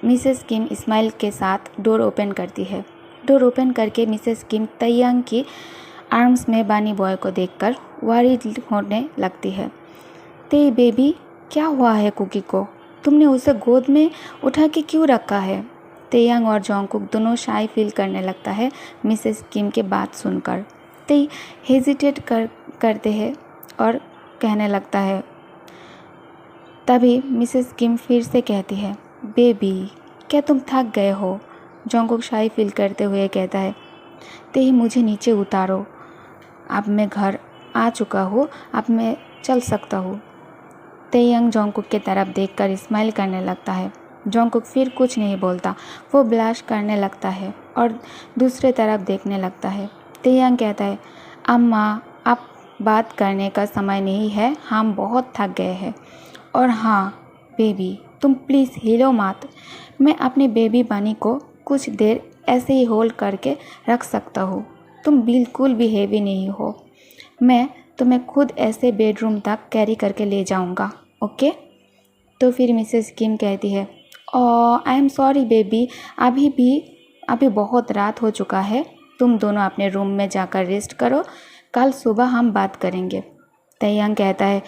Mrs किम smile के साथ door open करती है। डोर ओपन करके मिसेस किम तैयांग की आर्म्स में बानी बॉय को देखकर वरीड होने लगती है। ते बेबी, क्या हुआ है कुकी को? तुमने उसे गोद में उठा के क्यों रखा है? तेयांग और जोंगकुक दोनों शाय फील करने लगता है मिसेस किम के बात सुनकर। ते हेजिटेट करते हैं और कहने लगता है। तभी मिसेस किम फिर से कहती है, बेबी क्या तुम थक गए हो? जोंगकुक शाय फील करते हुए कहता है, ते ही मुझे नीचे उतारो, अब मैं घर आ चुका हूँ, अब मैं चल सकता हूँ। तेयांग जोंगकुक की तरफ देखकर स्माइल करने लगता है। जोंगकुक फिर कुछ नहीं बोलता, वो ब्लश करने लगता है और दूसरे तरफ देखने लगता है। तेयांग कहता है, अम्मा अब बात करने का समय नहीं है, हम बहुत थक गए हैं। और हाँ बेबी, तुम प्लीज़ हिलो मत, मैं अपने बेबी बनी को कुछ देर ऐसे ही होल्ड करके रख सकता हूँ। तुम बिल्कुल भी हेवी नहीं हो, मैं तुम्हें खुद ऐसे बेडरूम तक कैरी करके ले जाऊँगा, ओके? तो फिर मिसेस किम कहती है, आई एम सॉरी बेबी, अभी बहुत रात हो चुका है, तुम दोनों अपने रूम में जाकर रेस्ट करो, कल सुबह हम बात करेंगे। तैयांग कहता है,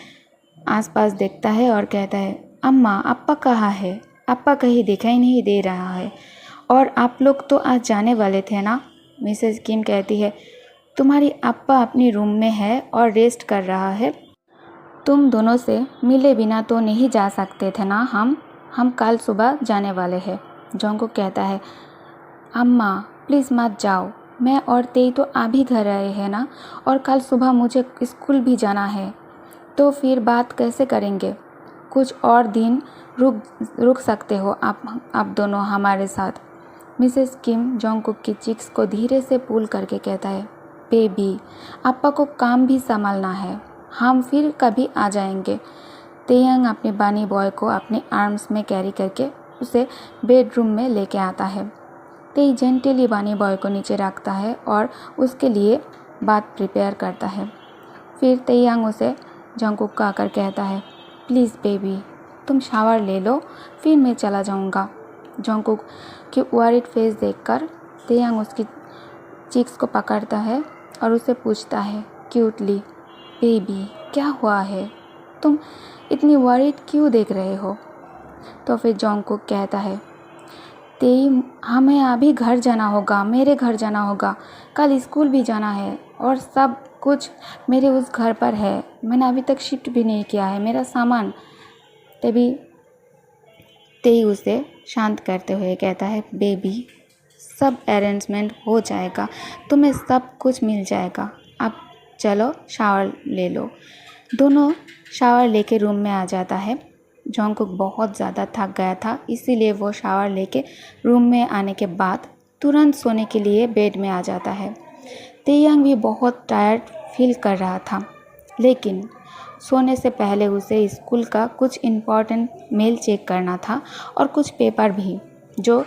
आसपास देखता है और कहता है, अम्मा अप्पा कहाँ है? अप्पा कहीं दिखाई नहीं दे रहा है, और आप लोग तो आज जाने वाले थे ना? मिसेस किम कहती है, तुम्हारी अप्पा अपनी रूम में है और रेस्ट कर रहा है, तुम दोनों से मिले बिना तो नहीं जा सकते थे ना? हम कल सुबह जाने वाले हैं। जोंगकुक कहता है, अम्मा प्लीज़ मत जाओ, मैं और तेई तो अभी घर आए हैं ना, और कल सुबह मुझे स्कूल भी जाना है, तो फिर बात कैसे करेंगे? कुछ और दिन रुक सकते हो आप दोनों हमारे साथ। मिसेस किम जोंगकुक की चिक्स को धीरे से पुल करके कहता है, बेबी अप्पा को काम भी संभालना है, हम फिर कभी आ जाएंगे। तेयांग अपने बानी बॉय को अपने आर्म्स में कैरी करके उसे बेडरूम में लेके आता है। तेई जेंटली बानी बॉय को नीचे रखता है और उसके लिए बात प्रिपेयर करता है। फिर तेयांग उसे जोंगकुक को आकर कहता है, प्लीज़ बेबी तुम शावर ले लो, फिर मैं चला जाऊंगा। जोंगकुक की वरीड फेस देखकर तेयांग उसकी चिक्स को पकड़ता है और उसे पूछता है क्यूटली, बेबी क्या हुआ है? तुम इतनी वरीड क्यों देख रहे हो? तो फिर जोंगकुक कहता है, तेई हमें अभी घर जाना होगा, मेरे घर जाना होगा, कल स्कूल भी जाना है और सब कुछ मेरे उस घर पर है, मैंने अभी तक शिफ्ट भी नहीं किया है मेरा सामान। तभी तेई उसे शांत करते हुए कहता है, बेबी सब अरेंजमेंट हो जाएगा, तुम्हें सब कुछ मिल जाएगा, अब चलो शावर ले लो। दोनों शावर लेके रूम में आ जाता है। जोंगकुक बहुत ज़्यादा थक गया था, इसीलिए वो शावर लेके रूम में आने के बाद तुरंत सोने के लिए बेड में आ जाता है। तेयांग भी बहुत टायर्ड फील कर रहा था, लेकिन सोने से पहले उसे स्कूल का कुछ इम्पॉर्टेंट मेल चेक करना था और कुछ पेपर भी जो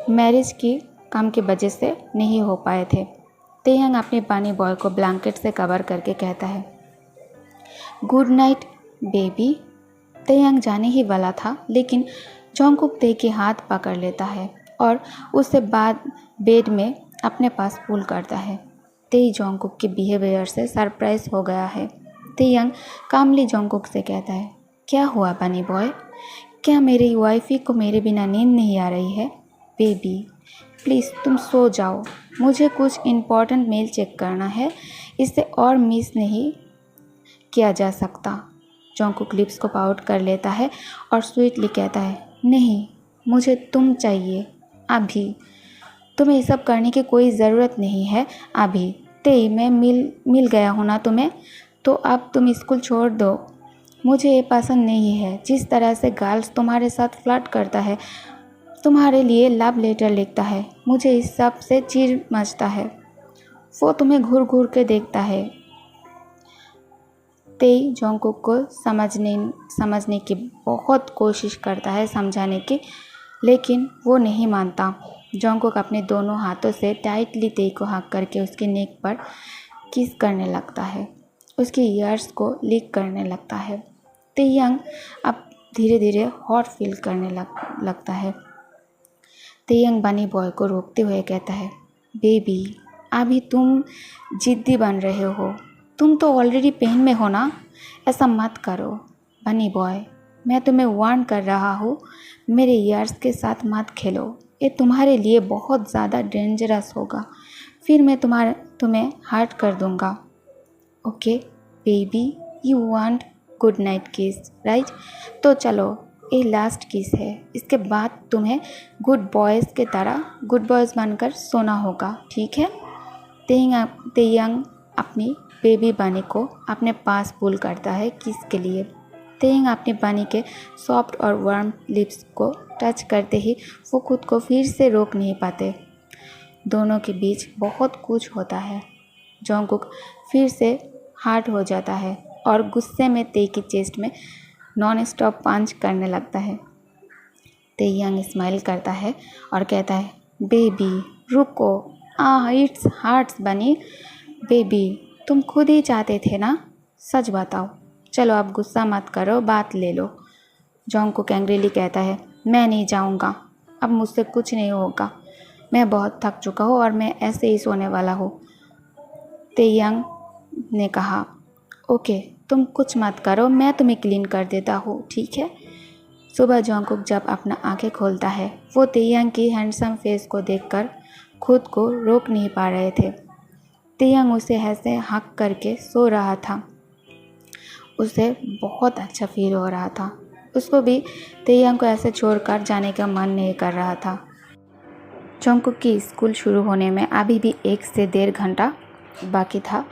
मैरिज की काम की वजह से नहीं हो पाए थे। तेयांग अपने बानी बॉय को ब्लैंकेट से कवर करके कहता है, गुड नाइट बेबी। तेयांग जाने ही वाला था, लेकिन जोंगकुक ते के हाथ पकड़ लेता है और उससे बाद बेड में अपने पास पुल करता है। तेई जोंगकुक के बिहेवियर से सरप्राइज हो गया है। तेयांग कामली जोंगकुक से कहता है, क्या हुआ बनी बॉय, क्या मेरी वाइफी को मेरे बिना नींद नहीं आ रही है? बेबी प्लीज़ तुम सो जाओ, मुझे कुछ इम्पॉर्टेंट मेल चेक करना है, इसे और मिस नहीं किया जा सकता। जोंगकुक लिप्स को पाउट कर लेता है और स्वीटली कहता है, नहीं मुझे तुम चाहिए अभी, तुम्हें ये सब करने की कोई ज़रूरत नहीं है अभी। तेई मैं मिल गया हूँ ना तुम्हें, तो अब तुम स्कूल छोड़ दो, मुझे ये पसंद नहीं है जिस तरह से गर्ल्स तुम्हारे साथ फ्लर्ट करता है, तुम्हारे लिए लव लेटर लिखता है, मुझे इस सब से चिढ़ मचता है, वो तुम्हें घूर घूर के देखता है। तेई जोंगकुक को समझने की बहुत कोशिश करता है, समझाने की, लेकिन वो नहीं मानता। जोंगकुक अपने दोनों हाथों से टाइटली तेई को हक करके उसके नेक पर किस करने लगता है, उसके ईयर्स को लिक करने लगता है। तेयांग अब धीरे धीरे हॉट फील करने लगता है। तेयंग बनी बॉय को रोकते हुए कहता है, बेबी अभी तुम जिद्दी बन रहे हो, तुम तो ऑलरेडी पेन में हो ना, ऐसा मत करो। बनी बॉय मैं तुम्हें वार्न कर रहा हूँ, मेरे ईयर्स के साथ मत खेलो, ये तुम्हारे लिए बहुत ज़्यादा डेंजरस होगा, फिर मैं तुम्हें हर्ट कर दूँगा। Okay baby you want good night किस राइट, तो चलो ये लास्ट किस है, इसके बाद तुम्हें गुड बॉयज़ के तरह गुड बॉयज़ बनकर सोना होगा, ठीक है। तेयंग अपनी बेबी बनी को अपने पास पुल करता है किस के लिए। तेयंग अपनी बनी के सॉफ्ट और वार्म लिप्स को टच करते ही वो खुद को फिर से रोक नहीं पाते। दोनों के बीच बहुत कुछ होता है। जोंगकुक फिर से हार्ट हो जाता है और गुस्से में तेई की चेस्ट में नॉन स्टॉप पंच करने लगता है। तेयंग स्माइल करता है और कहता है, बेबी रुको, इट्स हार्ट्स बनी, बेबी तुम खुद ही चाहते थे ना, सच बताओ, चलो अब गुस्सा मत करो, बात ले लो। जोंगकुक एंग्रीली कहता है, मैं नहीं जाऊँगा, अब मुझसे कुछ नहीं होगा, मैं बहुत थक चुका हूँ और मैं ऐसे ही सोने वाला हूँ। तेयंग ने कहा, ओके तुम कुछ मत करो, मैं तुम्हें क्लीन कर देता हूँ, ठीक है। सुबह जोंगकुक जब अपना आंखें खोलता है, वो तेयंग की हैंडसम फेस को देखकर खुद को रोक नहीं पा रहे थे। तेयंग उसे ऐसे हक करके सो रहा था, उसे बहुत अच्छा फील हो रहा था। उसको भी तेयंग को ऐसे छोड़कर जाने का मन नहीं कर रहा था। जोंगकुक की स्कूल शुरू होने में अभी भी 1 से 1.5 घंटा बाकी था।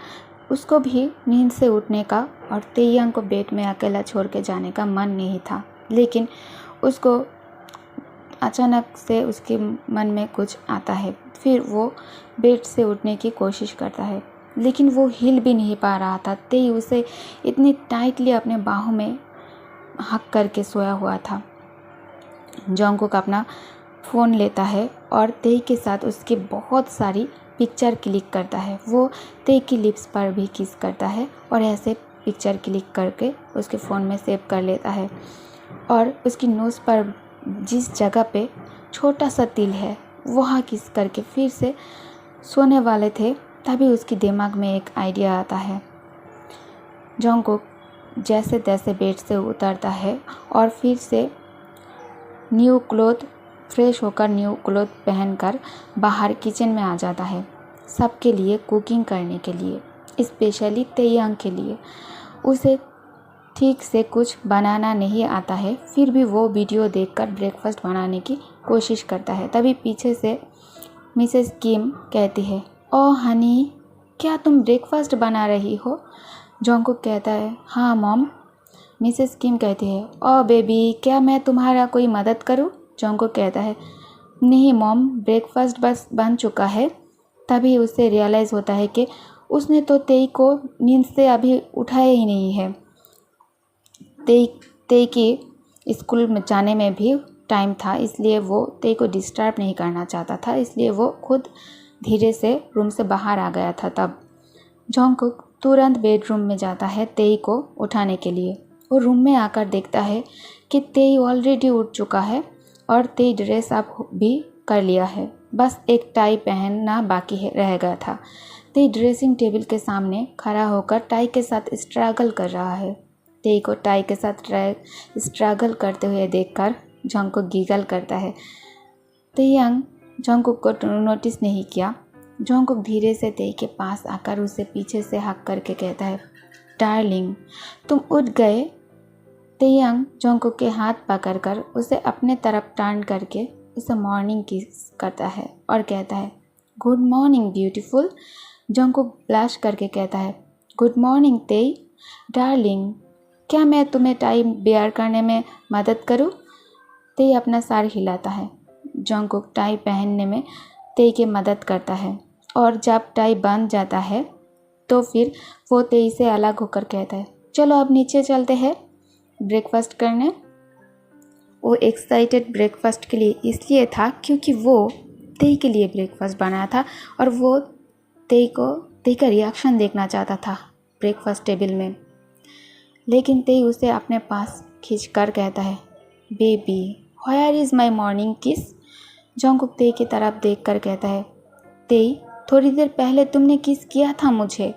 उसको भी नींद से उठने का और तेयंग को बेड में अकेला छोड़ के जाने का मन नहीं था, लेकिन उसको अचानक से उसके मन में कुछ आता है। फिर वो बेड से उठने की कोशिश करता है, लेकिन वो हिल भी नहीं पा रहा था। तेई उसे इतनी टाइटली अपने बाहों में हक करके सोया हुआ था। जोंगकुक अपना फ़ोन लेता है और तेई के साथ उसकी बहुत सारी पिक्चर क्लिक करता है। वो तेई की लिप्स पर भी किस करता है और ऐसे पिक्चर क्लिक करके उसके फ़ोन में सेव कर लेता है। और उसकी नोज़ पर जिस जगह पे छोटा सा तिल है वहाँ किस करके फिर से सोने वाले थे, तभी उसके दिमाग में एक आइडिया आता है। जोंगकुक जैसे तैसे बेड से उतरता है और फिर से फ्रेश होकर न्यू क्लोथ पहनकर बाहर किचन में आ जाता है, सबके लिए कुकिंग करने के लिए, स्पेशली तेयंग के लिए। उसे ठीक से कुछ बनाना नहीं आता है, फिर भी वो वीडियो देखकर ब्रेकफास्ट बनाने की कोशिश करता है। तभी पीछे से मिसेस किम कहती है, ओह हनी क्या तुम ब्रेकफास्ट बना रही हो? जोंगकुक कहता है, हाँ मॉम। मिसेस किम कहती है, ओह बेबी क्या मैं तुम्हारा कोई मदद करूँ? जोंगकुक कहता है, नहीं मॉम, ब्रेकफास्ट बस बन चुका है। तभी उसे रियलाइज़ होता है कि उसने तो तेई को नींद से अभी उठाया ही नहीं है। तेई की स्कूल में जाने में भी टाइम था, इसलिए वो तेई को डिस्टर्ब नहीं करना चाहता था, इसलिए वो खुद धीरे से रूम से बाहर आ गया था। तब जोंगकुक तुरंत बेडरूम में जाता है तेई को उठाने के लिए। वो रूम में आकर देखता है कि तेई ऑलरेडी उठ चुका है और तेई ड्रेस अप भी कर लिया है, बस एक टाई पहनना बाकी रह गया था। तेई ड्रेसिंग टेबल के सामने खड़ा होकर टाई के साथ स्ट्रगल कर रहा है। तेई को टाई के साथ स्ट्रगल करते हुए देखकर जोंगकुक गीगल करता है। तेयंग जोंगकुक को नोटिस नहीं किया। जोंगकुक धीरे से तेई के पास आकर उसे पीछे से हक करके कहता है, डार्लिंग तुम उठ गए। तेयंग जोंगकुक के हाथ पकड़कर उसे अपने तरफ टर्न करके उसे मॉर्निंग किस करता है और कहता है, good morning beautiful. Jungkook blush करके कहता है, गुड मॉर्निंग तेई। डार्लिंग क्या मैं तुम्हें टाई बेयर करने में मदद करूं? तेई अपना सर हिलाता है। जोंगकुक टाई पहनने में तेई की मदद करता है और जब टाई बन जाता है तो फिर वो तेई से अलग होकर कहता है, चलो अब नीचे चलते हैं ब्रेकफास्ट करने। वो एक्साइटेड ब्रेकफास्ट के लिए इसलिए था क्योंकि वो तेई के लिए ब्रेकफास्ट बनाया था और वो तेई का रिएक्शन देखना चाहता था ब्रेकफास्ट टेबल में। लेकिन तेई उसे अपने पास खींचकर कहता है, baby where is my morning किस? जंगकुक तेई की तरफ देखकर कहता है, तेई थोड़ी देर पहले तुमने किस किया था मुझे।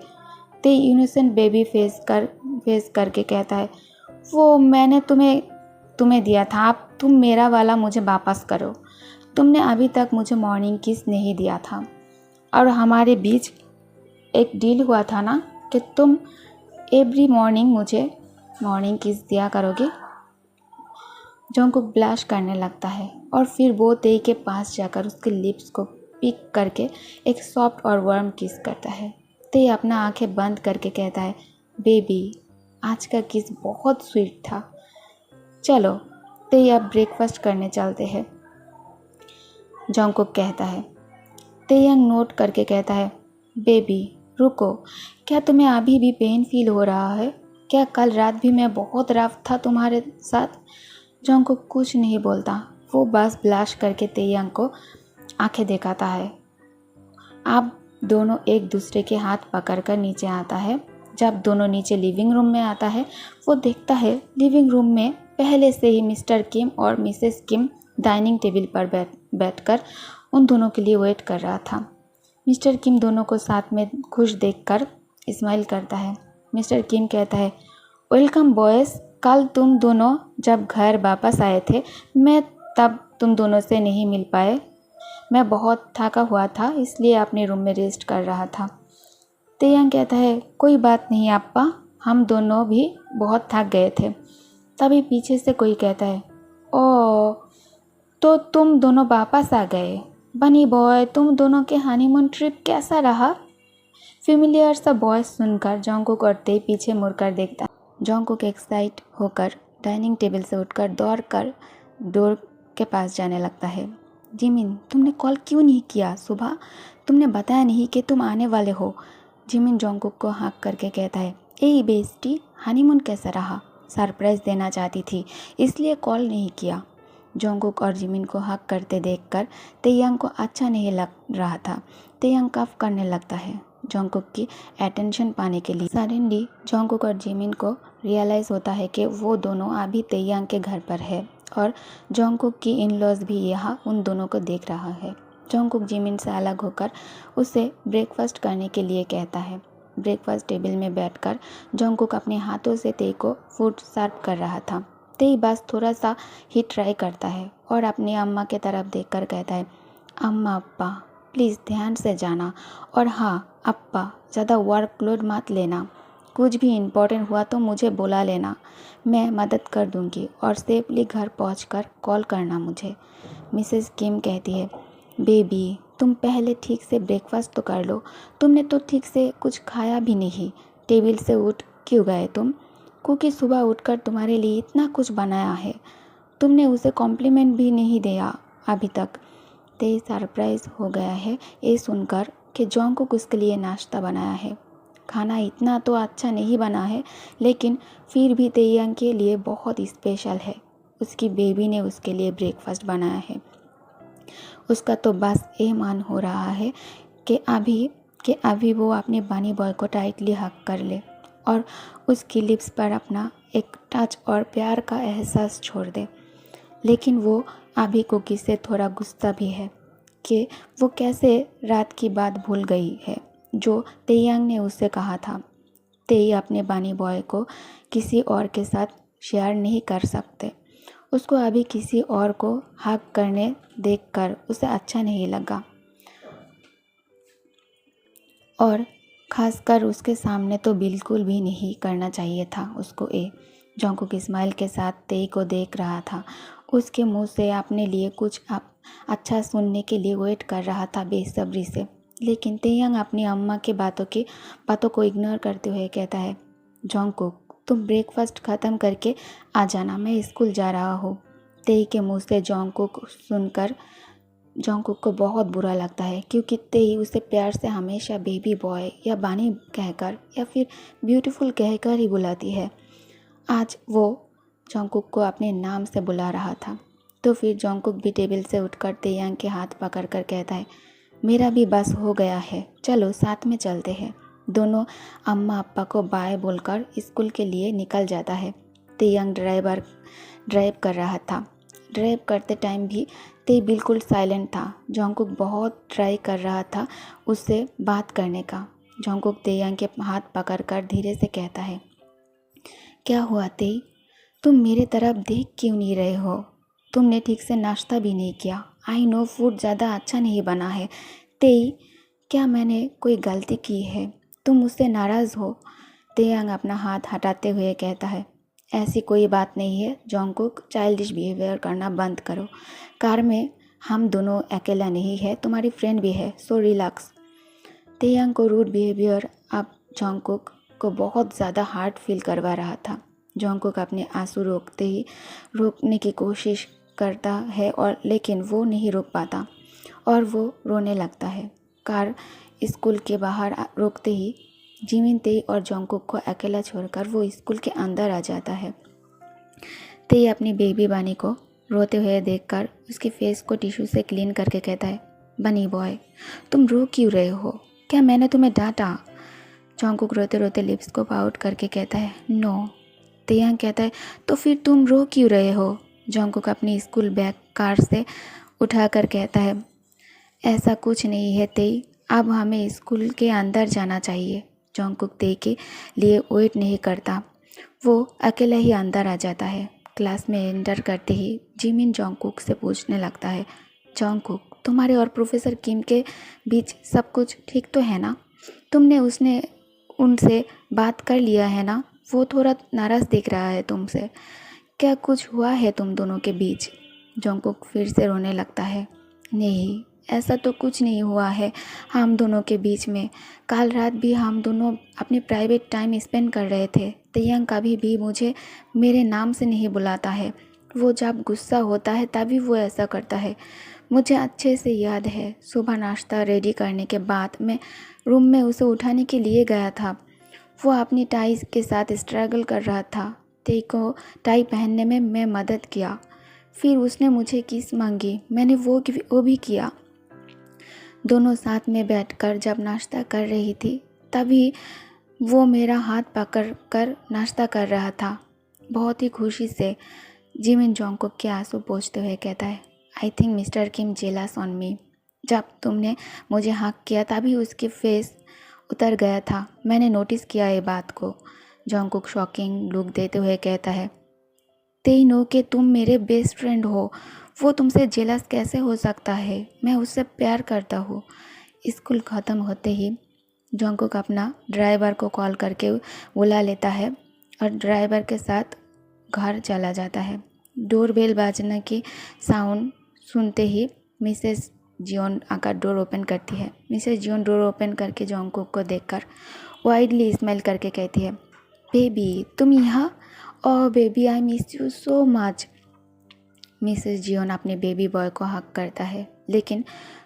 तेई इनोसेंट बेबी फेस करके कहता है, वो मैंने तुम्हें दिया था, अब तुम मेरा वाला मुझे वापस करो। तुमने अभी तक मुझे मॉर्निंग किस नहीं दिया था, और हमारे बीच एक डील हुआ था ना कि तुम एवरी मॉर्निंग मुझे मॉर्निंग किस दिया करोगे। जंगकुक ब्लश करने लगता है और फिर वो तेई के पास जाकर उसके लिप्स को पिक करके एक सॉफ्ट और वार्म किस करता है। तेई अपना आंखें बंद करके कहता है, बेबी आज का किस बहुत स्वीट था। चलो तेई अब ब्रेकफास्ट करने चलते हैं, जंगकुक कहता है। तेयंग नोट करके कहता है, बेबी रुको, क्या तुम्हें अभी भी पेन फील हो रहा है? क्या कल रात भी मैं बहुत रफ था तुम्हारे साथ? जंगकुक कुछ नहीं बोलता, वो बस ब्लश करके तेयंग को आंखें दिखाता है। आप दोनों एक दूसरे के हाथ पकड़कर नीचे आता है। जब दोनों नीचे लिविंग रूम में आता है, वो देखता है लिविंग रूम में पहले से ही मिस्टर किम और मिसेस किम डाइनिंग टेबल पर बैठकर उन दोनों के लिए वेट कर रहा था। मिस्टर किम दोनों को साथ में खुश देखकर स्माइल करता है। मिस्टर किम कहता है, वेलकम बॉयज़, कल तुम दोनों जब घर वापस आए थे, मैं तब तुम दोनों से नहीं मिल पाए। मैं बहुत थका हुआ था, इसलिए अपने रूम में रेस्ट कर रहा था। तेयंग कहता है, कोई बात नहीं अप्पा, हम दोनों भी बहुत थक गए थे। तभी पीछे से कोई कहता है, ओ तो तुम दोनों वापस आ गए। बनी बॉय, तुम दोनों के हनीमून ट्रिप कैसा रहा? फेमिलियर सा वॉइस सुनकर जंगकुक और तेई पीछे मुड़कर देखता है। जंगकुक एक्साइट होकर डाइनिंग टेबल से उठकर दौड़कर डोर के पास जाने लगता है। जिमिन, तुमने कॉल क्यों नहीं किया? सुबह तुमने बताया नहीं कि तुम आने वाले हो। जिमिन जंगकुक को हाँक करके कहता है, ए बेस्टी, हनीमून कैसा रहा? सरप्राइज़ देना चाहती थी, इसलिए कॉल नहीं किया। जंगकुक और जिमिन को हक करते देखकर तेयंग को अच्छा नहीं लग रहा था। तेयंग कफ करने लगता है जंगकुक की अटेंशन पाने के लिए। सडनली जंगकुक और जिमिन को रियलाइज़ होता है कि वो दोनों अभी तेयंग के घर पर है और जंगकुक की इन-लॉज भी यहाँ उन दोनों को देख रहा है। जंगकुक जिमिन से अलग होकर उसे ब्रेकफास्ट करने के लिए कहता है। ब्रेकफास्ट टेबल में बैठकर जंगकुक अपने हाथों से तेई को फूड सर्व कर रहा था। तेई बस थोड़ा सा ही ट्राई करता है और अपनी अम्मा की तरफ देखकर कहता है, अम्मा अप्पा प्लीज़ ध्यान से जाना, और हाँ अप्पा ज़्यादा वर्कलोड मत लेना, कुछ भी इम्पोर्टेंट हुआ तो मुझे बुला लेना, मैं मदद कर दूंगी, और सेफली घर पहुंचकर कॉल करना मुझे। मिसेस किम कहती है, बेबी तुम पहले ठीक से ब्रेकफास्ट तो कर लो, तुमने तो ठीक से कुछ खाया भी नहीं, टेबल से उठ क्यों गए तुम? क्योंकि सुबह उठकर तुम्हारे लिए इतना कुछ बनाया है, तुमने उसे कॉम्प्लीमेंट भी नहीं दिया अभी तक। तेई सरप्राइज हो गया है ये सुनकर कि जंगकुक उसके लिए नाश्ता बनाया है। खाना इतना तो अच्छा नहीं बना है, लेकिन फिर भी तेयंग के लिए बहुत स्पेशल है। उसकी बेबी ने उसके लिए ब्रेकफास्ट बनाया है। उसका तो बस ये मान हो रहा है कि अभी वो अपने बनी बॉय को टाइटली हक कर ले और उसकी लिप्स पर अपना एक टच और प्यार का एहसास छोड़ दे। लेकिन वो अभी कुकी से थोड़ा गुस्सा भी है कि वो कैसे रात की बात भूल गई है जो तेयंग ने उससे कहा था। तेई अपने बनी बॉय को किसी और के साथ शेयर नहीं कर सकते। उसको अभी किसी और को हक करने देखकर उसे अच्छा नहीं लगा, और खासकर उसके सामने तो बिल्कुल भी नहीं करना चाहिए था उसको। जंगकुक स्माइल के साथ तेई को देख रहा था, उसके मुंह से अपने लिए कुछ अच्छा सुनने के लिए वेट कर रहा था बेसब्री से। लेकिन तेयंग अपनी अम्मा के बातों को इग्नोर करते हुए कहता है, जंगकुक तुम ब्रेकफास्ट ख़त्म करके आ जाना, मैं स्कूल जा रहा हूँ। तेई के मुँह से जंगकुक सुनकर जंगकुक को बहुत बुरा लगता है, क्योंकि तेई उसे प्यार से हमेशा बेबी बॉय या बानी कहकर या फिर ब्यूटीफुल कहकर ही बुलाती है। आज वो जंगकुक को अपने नाम से बुला रहा था। तो फिर जंगकुक भी टेबल से उठकर तेयंग के हाथ पकड़कर कहता है, मेरा भी बस हो गया है, चलो साथ में चलते हैं। दोनों अम्मा अप्पा को बाय बोलकर स्कूल के लिए निकल जाता है। तेयंग ड्राइव कर रहा था। ड्राइव करते टाइम भी ते बिल्कुल साइलेंट था। जॉन्गकुक बहुत ट्राई कर रहा था उससे बात करने का। जॉन्गकुक तेयांग के हाथ पकड़कर धीरे से कहता है, क्या हुआ तेई? तुम मेरे तरफ देख क्यों नहीं रहे हो? तुमने ठीक से नाश्ता भी नहीं किया। आई नो फूड ज़्यादा अच्छा नहीं बना है। तेई, क्या मैंने कोई गलती की है? तुम मुझसे नाराज़ हो? तेयांग अपना हाथ हटाते हुए कहता है, ऐसी कोई बात नहीं है जॉन्गकुक, चाइल्डिश बिहेवियर करना बंद करो। कार में हम दोनों अकेला नहीं है, तुम्हारी फ्रेंड भी है, सो रिलैक्स। तेयांग को रूड बिहेवियर अब जॉन्गकुक को बहुत ज़्यादा हार्ड फील करवा रहा था। जॉन्गकुक अपने आंसू रोकने की कोशिश करता है और लेकिन वो नहीं रोक पाता और वो रोने लगता है। कार स्कूल के बाहर रोकते ही जिमिन, तेई और जॉन्गकुक को अकेला छोड़कर वो स्कूल के अंदर आ जाता है। तेई अपनी बेबी बानी को रोते हुए देखकर उसके फेस को टिश्यू से क्लीन करके कहता है, बनी बॉय, तुम रो क्यों रहे हो? क्या मैंने तुम्हें डांटा? जॉन्गकुक रोते रोते लिप्स को पाउट करके कहता है, नो। तेयांग कहता है, तो फिर तुम रो क्यों रहे हो? जॉन्गकुक अपनी स्कूल बैग कार से उठाकर कहता है, ऐसा कुछ नहीं है तेई, अब हमें स्कूल के अंदर जाना चाहिए। जॉन्गकुक तेई के लिए वेट नहीं करता, वो अकेला ही अंदर आ जाता है। क्लास में एंटर करते ही जिमिन जॉन्गकुक से पूछने लगता है, जॉन्गकुक, तुम्हारे और प्रोफेसर किम के बीच सब कुछ ठीक तो है ना? तुमने उनसे बात कर लिया है ना? वो थोड़ा नाराज़ दिख रहा है तुमसे। क्या कुछ हुआ है तुम दोनों के बीच? जॉन्गकुक फिर से रोने लगता है, नहीं, ऐसा तो कुछ नहीं हुआ है हम दोनों के बीच में। कल रात भी हम दोनों अपने प्राइवेट टाइम स्पेंड कर रहे थे। तेयांग कभी भी मुझे मेरे नाम से नहीं बुलाता है। वो जब गुस्सा होता है तभी वो ऐसा करता है। मुझे अच्छे से याद है, सुबह नाश्ता रेडी करने के बाद मैं रूम में उसे उठाने के लिए गया था। वो अपनी टाई के साथ स्ट्रगल कर रहा था। तेई को टाई पहनने में मैं मदद किया। फिर उसने मुझे किस मांगी, मैंने वो भी किया। दोनों साथ में बैठकर जब नाश्ता कर रही थी तभी वो मेरा हाथ पकड़ कर नाश्ता कर रहा था, बहुत ही खुशी से। जिमिन जॉन्गकुक के आंसू पोंछते हुए कहता है, I think mister Kim jealous on me. जब तुमने मुझे हक किया तभी उसके फेस उतर गया था, मैंने नोटिस किया ये बात को। जॉन्गकुक शॉकिंग लुक देते हुए कहता है, तेई नो कि तुम मेरे बेस्ट फ्रेंड हो, वो तुमसे जेलस कैसे हो सकता है? मैं उससे प्यार करता हूँ। स्कूल ख़त्म होते ही जॉन्गकुक अपना ड्राइवर को कॉल करके बुला लेता है और ड्राइवर के साथ घर चला जाता है। डोरबेल बाजने की साउंड सुनते ही मिसेस जियोन आकर डोर ओपन करती है। मिसेस जियोन डोर ओपन करके जॉन्गकुक को देखकर वाइडली स्माइल करके कहती है, बेबी तुम यहाँ? Oh baby, I miss you so much. Mrs Jeon अपने बेबी बॉय को हक करता है, लेकिन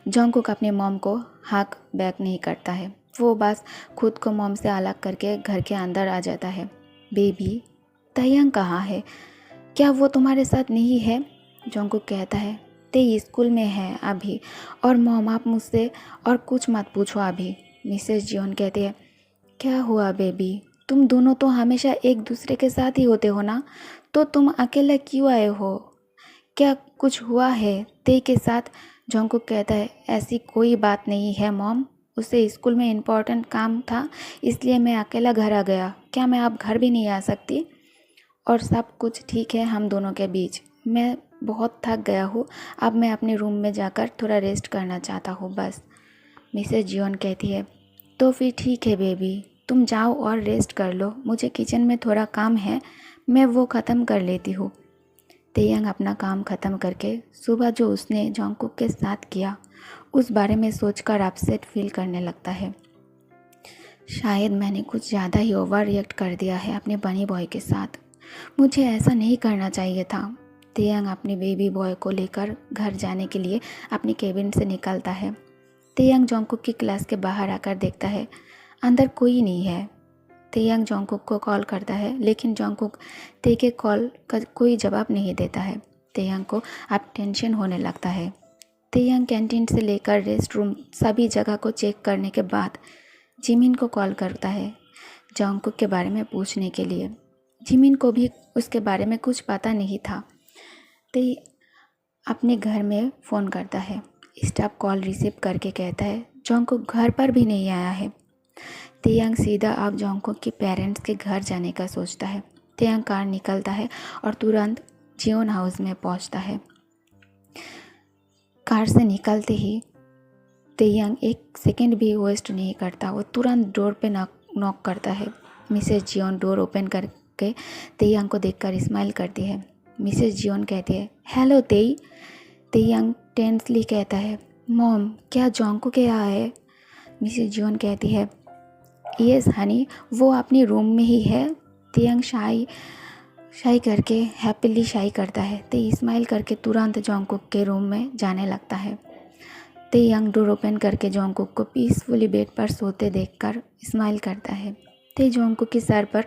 जॉन्गकुक अपने मॉम को हक बैक नहीं करता है। वो बस खुद को मॉम से अलग करके घर के अंदर आ जाता है। बेबी, तयंग कहाँ है? क्या वो तुम्हारे साथ नहीं है? जॉन्गकुक कहता है, ते स्कूल में है अभी, और मॉम आप मुझसे और कुछ मत पूछो अभी। मिसेस जियोन कहती है, क्या हुआ बेबी? तुम दोनों तो हमेशा एक दूसरे के साथ ही होते हो ना, तो तुम अकेले क्यों आए हो? क्या कुछ हुआ है ते के साथ? जॉन्गकुक कहता है, ऐसी कोई बात नहीं है मॉम, उसे स्कूल में इम्पोर्टेंट काम था इसलिए मैं अकेला घर आ गया। क्या मैं अब घर भी नहीं आ सकती? और सब कुछ ठीक है हम दोनों के बीच। मैं बहुत थक गया हूँ, अब मैं अपने रूम में जाकर थोड़ा रेस्ट करना चाहता हूँ बस। मिसेस जियोन कहती है, तो फिर ठीक है बेबी, तुम जाओ और रेस्ट कर लो, मुझे किचन में थोड़ा काम है, मैं वो ख़त्म कर लेती हूँ। तेयंग अपना काम ख़त्म करके सुबह जो उसने जॉन्गकुक के साथ किया उस बारे में सोचकर अपसेट फील करने लगता है। शायद मैंने कुछ ज़्यादा ही ओवर रिएक्ट कर दिया है अपने बनी बॉय के साथ, मुझे ऐसा नहीं करना चाहिए था। तेयंग अपने बेबी बॉय को लेकर घर जाने के लिए अपनी केबिन से निकलता है। तेयंग जॉन्गकुक की क्लास के बाहर आकर देखता है अंदर कोई नहीं है। तेयंग जॉन्गकुक को कॉल करता है, लेकिन जॉन्गकुक ते के कॉल का कोई जवाब नहीं देता है। तेयंग को अब टेंशन होने लगता है। तेयंग कैंटीन से लेकर रेस्ट रूम सभी जगह को चेक करने के बाद जिमिन को कॉल करता है जॉन्गकुक के बारे में पूछने के लिए। जिमिन को भी उसके बारे में कुछ पता नहीं था। अपने घर में फ़ोन करता है। स्टाफ कॉल रिसीव करके कहता है जॉन्गकुक घर पर भी नहीं आया है। तेयांग सीधा अब जॉन्गकुक के पेरेंट्स के घर जाने का सोचता है। तेयांग कार निकलता है और तुरंत जियोन हाउस में पहुंचता है। कार से निकलते ही तेयांग एक सेकंड भी वेस्ट नहीं करता, वो तुरंत डोर पे नॉक करता है। मिसेस जियोन डोर ओपन करके तेयांग को देखकर स्माइल करती है। मिसेस जियोन कहती है हेलो तेई। तेयांग टेंसली कहता है मॉम क्या जॉन्गकुक यहाँ है? मिसेस जियोन कहती है यस हनी, वो अपने रूम में ही है। तेयांग शाई करके हैप्पीली शाई करता है। ते स्माइल करके तुरंत जॉन्गकुक के रूम में जाने लगता है। तेयांग डोर ओपन करके जॉन्गकुक को पीसफुली बेड पर सोते देखकर स्माइल करता है। ते जॉन्गकुक के सर पर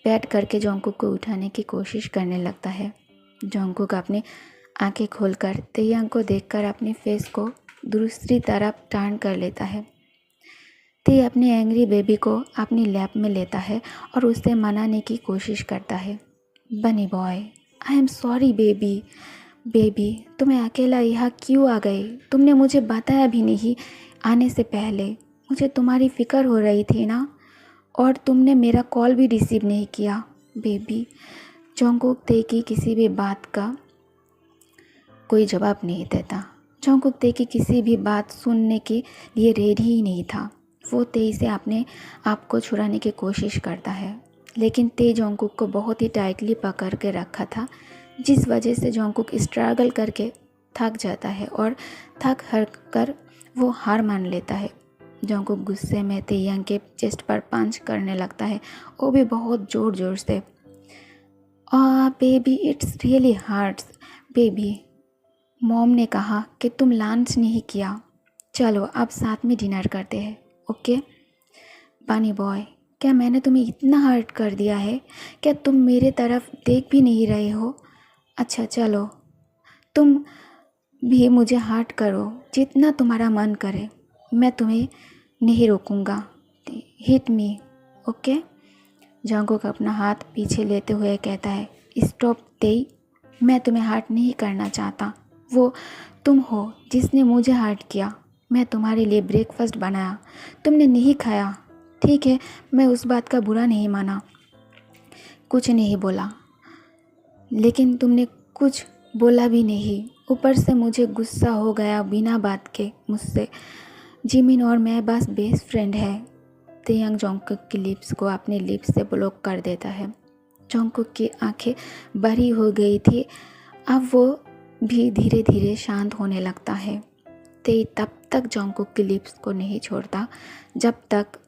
पैट करके जॉन्गकुक को उठाने की कोशिश करने लगता है। जॉन्गकुक अपनी आंखें खोलकर तेयांग को देखकर अपने फेस को दूसरी तरफ टर्न कर लेता है। ते अपने एंग्री बेबी को अपनी लैप में लेता है और उसे मनाने की कोशिश करता है। बनी boy I am sorry baby तुम्हें अकेला यहाँ क्यों आ गए? तुमने मुझे बताया भी नहीं आने से पहले। मुझे तुम्हारी फ़िक्र हो रही थी ना, और तुमने मेरा कॉल भी रिसीव नहीं किया बेबी। जॉन्गकुक ते की किसी भी बात का कोई जवाब नहीं देता। जॉन्गकुक ते की किसी भी बात सुनने के लिए रेडी ही नहीं था। वो ते से अपने आप को छुड़ाने की कोशिश करता है, लेकिन ते जॉन्गकुक को बहुत ही टाइटली पकड़ के रखा था, जिस वजह से जॉन्गकुक स्ट्रगल करके थक जाता है और थक हर कर वो हार मान लेता है। जॉन्गकुक गुस्से में तेयांग के चेस्ट पर पंच करने लगता है, वो भी बहुत ज़ोर से। Baby it's really hurts baby, mom ने कहा कि तुम लंच नहीं किया। चलो अब साथ में डिनर करते हैं, ओके? बनी बॉय क्या मैंने तुम्हें इतना हर्ट कर दिया है? क्या तुम मेरे तरफ देख भी नहीं रहे हो? अच्छा चलो तुम भी मुझे हर्ट करो जितना तुम्हारा मन करे, मैं तुम्हें नहीं रोकूंगा। Hit me, okay? जॉन्गकुक अपना हाथ पीछे लेते हुए कहता है स्टॉप तेई, मैं तुम्हें हर्ट नहीं करना चाहता। वो तुम हो जिसने मुझे हर्ट किया। मैं तुम्हारे लिए ब्रेकफास्ट बनाया, तुमने नहीं खाया। ठीक है, मैं उस बात का बुरा नहीं माना, कुछ नहीं बोला, लेकिन तुमने कुछ बोला भी नहीं। ऊपर से मुझे गुस्सा हो गया बिना बात के मुझसे। जिमिन और मैं बस बेस्ट फ्रेंड है। तेयांग जॉन्गकुक की लिप्स को अपने लिप्स से ब्लॉक कर देता है। जॉन्गकुक की आंखें बड़ी हो गई थी, अब वो भी धीरे धीरे शांत होने लगता है। ते तब तक जॉन्गकुक की लिप्स को नहीं छोड़ता जब तक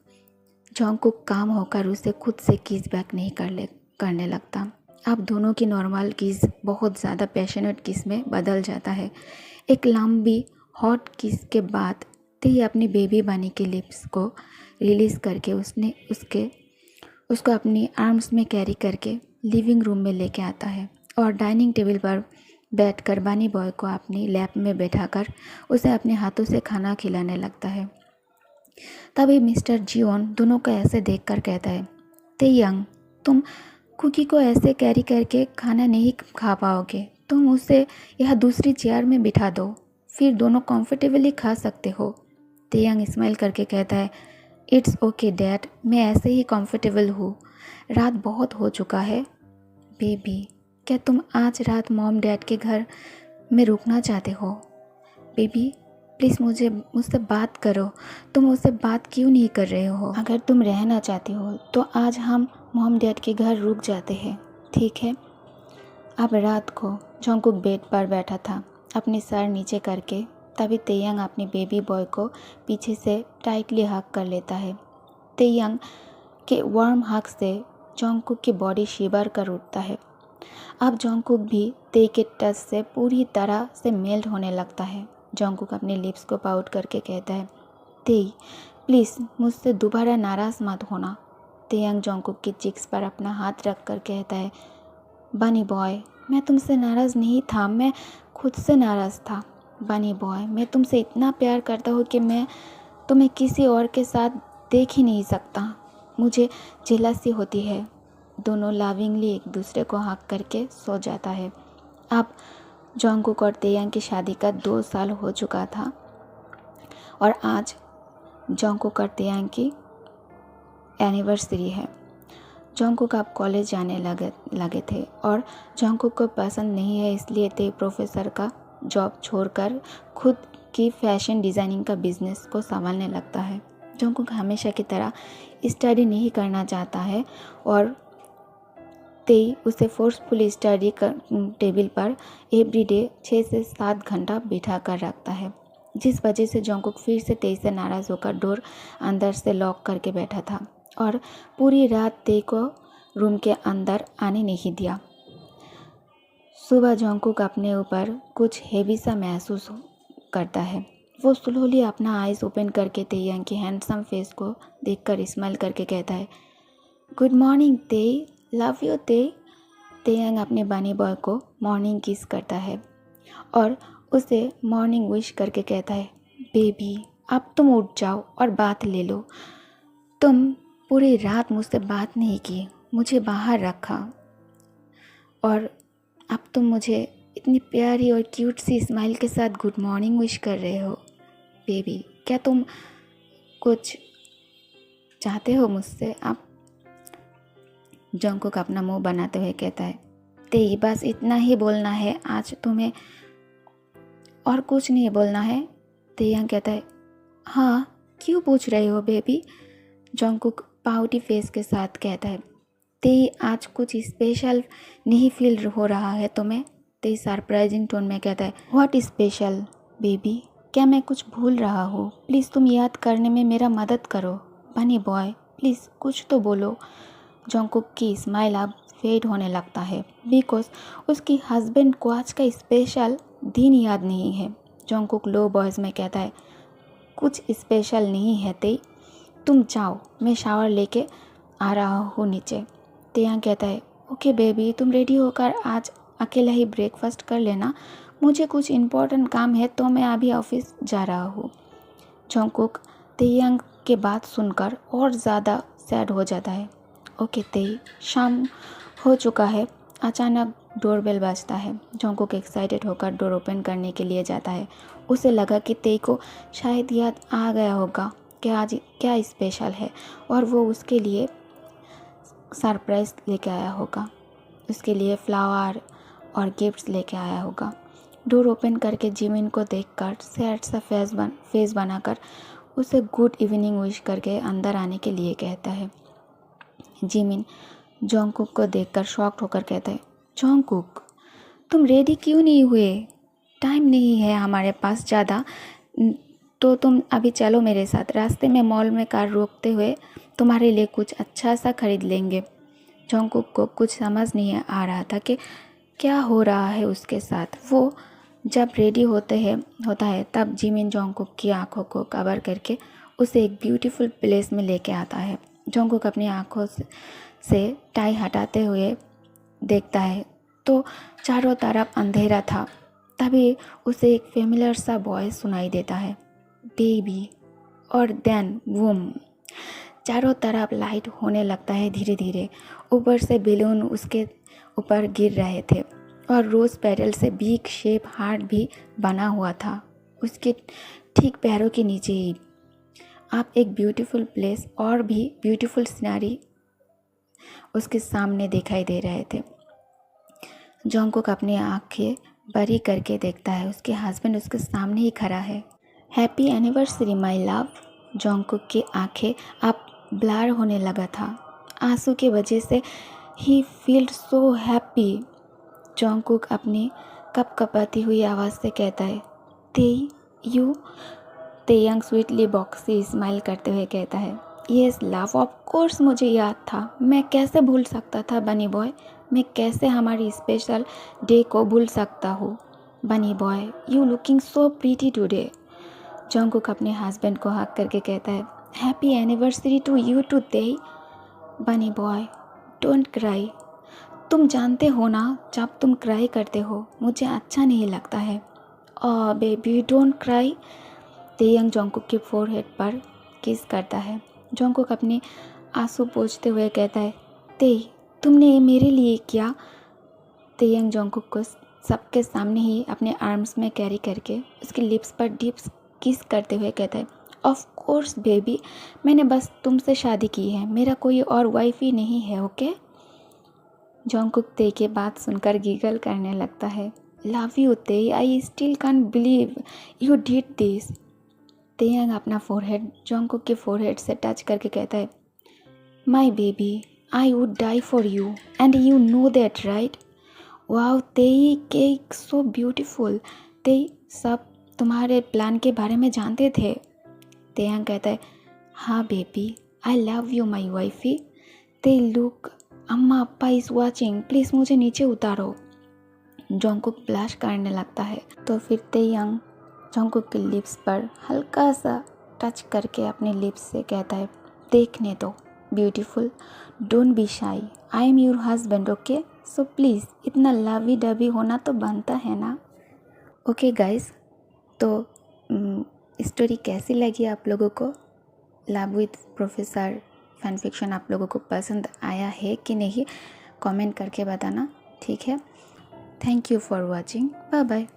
जॉन्गकुक काम होकर उसे खुद से किस बैक नहीं करने लगता। अब दोनों की नॉर्मल किस बहुत ज़्यादा पैशनेट किस में बदल जाता है। एक लंबी हॉट किस के बाद ते अपनी बेबी बनी की लिप्स को रिलीज़ करके उसको अपनी आर्म्स में कैरी करके लिविंग रूम में लेके आता है और डाइनिंग टेबल पर बैठकर बनी बॉय को अपनी लैप में बैठाकर उसे अपने हाथों से खाना खिलाने लगता है। तभी मिस्टर जियोन दोनों को ऐसे देखकर कहता है तेयांग, तुम कुकी को ऐसे कैरी करके खाना नहीं खा पाओगे, तुम उसे यह दूसरी चेयर में बिठा दो, फिर दोनों कंफर्टेबली खा सकते हो। तेयांग स्माइल करके कहता है इट्स ओके डैड, मैं ऐसे ही कंफर्टेबल हूँ, रात बहुत हो चुका है। बेबी क्या तुम आज रात मॉम डैड के घर में रुकना चाहते हो? बेबी प्लीज़ मुझसे बात करो, तुम मुझसे बात क्यों नहीं कर रहे हो? अगर तुम रहना चाहती हो तो आज हम मॉम डैड के घर रुक जाते हैं, ठीक है? अब रात को जॉन्गकुक बेड पर बैठा था अपनी सर नीचे करके। तभी तेयांग अपनी बेबी बॉय को पीछे से टाइटली हग कर लेता है। तेयांग के वार्म हग से जॉन्गकुक की बॉडी शिवर कर उठता है। अब जॉन्गकुक भी ते के टच से पूरी तरह से मेल्ट होने लगता है। जॉन्गकुक अपने लिप्स को पाउट करके कहता है ते प्लीज़ मुझसे दोबारा नाराज़ मत होना। तेयांग जॉन्गकुक की चिक्स पर अपना हाथ रख कर कहता है बनी बॉय मैं तुमसे नाराज़ नहीं था, मैं खुद से नाराज़ था। बनी बॉय मैं तुमसे इतना प्यार करता हूँ कि मैं तुम्हें किसी और के साथ देख ही नहीं सकता, मुझे जेलसी होती है। दोनों लविंगली एक दूसरे को हक करके सो जाता है। अब जंगकुक और तेयंग की शादी का 2 साल हो चुका था और आज जंगकुक और तेयंग की एनिवर्सरी है। जंगकुक अब कॉलेज जाने लगे थे और जंगकुक को पसंद नहीं है, इसलिए ते प्रोफेसर का जॉब छोड़कर खुद की फैशन डिज़ाइनिंग का बिजनेस को संभालने लगता है। जंगकुक हमेशा की तरह स्टडी नहीं करना चाहता है और ते उसे फोर्सफुली स्टडी टेबल पर एवरीडे 6 से 7 घंटा बिठा कर रखता है, जिस वजह से जंगकुक फिर से ते से नाराज़ होकर डोर अंदर से लॉक करके बैठा था और पूरी रात ते को रूम के अंदर आने नहीं दिया। सुबह जंगकुक अपने ऊपर कुछ हेवी सा महसूस करता है। वो स्लोली अपना आइज़ ओपन करके तेयंग के हैंडसम फेस को देखकर स्माइल करके कहता है, गुड मॉर्निंग ते, लव यू ते। तेयंग अपने बनी बॉय को मॉर्निंग किस करता है और उसे मॉर्निंग विश करके कहता है, बेबी अब तुम उठ जाओ और बात ले लो। तुम पूरी रात मुझसे बात नहीं की, मुझे बाहर रखा और अब तुम मुझे इतनी प्यारी और क्यूट सी स्माइल के साथ गुड मॉर्निंग विश कर रहे हो। बेबी क्या तुम कुछ चाहते हो मुझसे? आप जंगकुक अपना मुंह बनाते हुए कहता है, ते बस इतना ही बोलना है आज तुम्हें, और कुछ नहीं बोलना है? तेयंग कहता है, हाँ क्यों पूछ रहे हो बेबी? जंगकुक पाउटी फेस के साथ कहता है, ते आज कुछ स्पेशल नहीं फील हो रहा है तुम्हें? ते सरप्राइजिंग टोन में कहता है, व्हाट स्पेशल बेबी? क्या मैं कुछ भूल रहा हूँ? प्लीज़ तुम याद करने में मेरा मदद करो। बनी बॉय प्लीज़ कुछ तो बोलो। जंगकुक की स्माइल अब फेड होने लगता है बिकॉज उसकी हस्बैंड को आज का स्पेशल दिन याद नहीं है। जंगकुक लो वॉइस में कहता है, कुछ स्पेशल नहीं है ते, तुम जाओ, मैं शावर लेके आ रहा हूँ नीचे। तेयंग कहता है, ओके बेबी तुम रेडी होकर आज अकेला ही ब्रेकफास्ट कर लेना, मुझे कुछ इम्पोर्टेंट काम है तो मैं अभी ऑफिस जा रहा हूँ। जंगकुक तेयंग के बात सुनकर और ज़्यादा सैड हो जाता है। ओके ते, शाम हो चुका है। अचानक डोरबेल बजता है। जंगकुक एक्साइटेड होकर डोर ओपन करने के लिए जाता है। उसे लगा कि ते को शायद याद आ गया होगा कि आज क्या स्पेशल है और वो उसके लिए सरप्राइज़ लेके आया होगा, उसके लिए फ्लावर और गिफ्ट्स लेके आया होगा। डोर ओपन करके जिमिन को देखकर सैड सा फेस बनाकर उसे गुड इवनिंग विश करके अंदर आने के लिए कहता है। जिमिन जंगकुक को देखकर शॉक्ड होकर कहता है, जंगकुक तुम रेडी क्यों नहीं हुए? टाइम नहीं है हमारे पास ज़्यादा, तो तुम अभी चलो मेरे साथ, रास्ते में मॉल में कार रोकते हुए तुम्हारे लिए कुछ अच्छा सा खरीद लेंगे। जंगकुक को कुछ समझ नहीं आ रहा था कि क्या हो रहा है उसके साथ। वो जब रेडी होता है तब जिमिन जंगकुक की आंखों को कवर करके उसे एक ब्यूटीफुल प्लेस में लेके आता है। जंगकुक अपनी आंखों से टाई हटाते हुए देखता है तो चारों तरफ अंधेरा था। तभी उसे एक फेमिलियर सा वॉइस सुनाई देता है, बेबी, और देन वूम। चारों तरफ लाइट होने लगता है धीरे धीरे। ऊपर से बैलून उसके ऊपर गिर रहे थे और रोज़ पेटल से बिग शेप हार्ट भी बना हुआ था उसके ठीक पैरों के नीचे ही। आप एक ब्यूटीफुल प्लेस और भी ब्यूटीफुल सीनरी उसके सामने दिखाई दे रहे थे। जंगकुक अपनी आंखें बड़ी करके देखता है, उसके हस्बैंड उसके सामने ही खड़ा है। Happy anniversary my love. Jungkook की आंखें अब ब्लर होने लगा था। आंसू की वजह से ही फील सो हैप्पी। जंगकुक अपनी कपकपाती हुई आवाज़ से कहता है, यू। तेयंग स्वीटली बॉक्सी स्माइल करते हुए कहता है, येस लव, ऑफ कोर्स मुझे याद था, मैं कैसे भूल सकता था बनी बॉय, मैं कैसे हमारी स्पेशल डे को भूल सकता हूँ। Bunny boy you looking so pretty today. Jungkook अपने हस्बैंड को हक करके कहता है, happy anniversary to you to Tae. Bunny boy don't cry. तुम जानते हो ना जब तुम क्राई करते हो मुझे अच्छा नहीं लगता है। Oh baby don't cry. Taehyung Jungkook के फोरहेड पर किस करता है। जंगकुक अपने आंसू पोंछते हुए कहता है, ते तुमने ये मेरे लिए किया। तेयंग जंगकुक को सबके सामने ही अपने आर्म्स में कैरी करके उसकी लिप्स पर डीप किस करते हुए कहता है, ऑफ कोर्स बेबी, मैंने बस तुमसे शादी की है, मेरा कोई और वाइफ ही नहीं है, ओके। जॉन्गकुक ते की बात सुनकर गीगल करने लगता है। Love you Tae, I still can't believe you did this. Taehyung अपना फोरहेड जॉन्गकुक के फोरहेड से टच करके कहता है, my baby, I would die for you and you know that right. Wow Tae, cake so beautiful. Tae, सब तुम्हारे plan के बारे में जानते थे। तेयंग कहता है, हाँ baby, I love you my wifey. ते लुक, अम्मा अप्पा इज़ वॉचिंग, प्लीज़ मुझे नीचे उतारो। जॉन्गकुक ब्लश करने लगता है। तो फिर तेयंग जॉन्गकुक के लिप्स पर हल्का सा टच करके अपने लिप्स से कहता है, देखने दो ब्यूटीफुल, डोंट बी शाई, I am your husband, okay. So please इतना लवी डबी होना तो बनता है ना। ओके गाइस, तो स्टोरी कैसी लगी आप लोगों को? Love with professor fan fiction आप लोगों को पसंद आया है कि नहीं, कमेंट करके बताना, ठीक है। Thank you for watching, bye bye.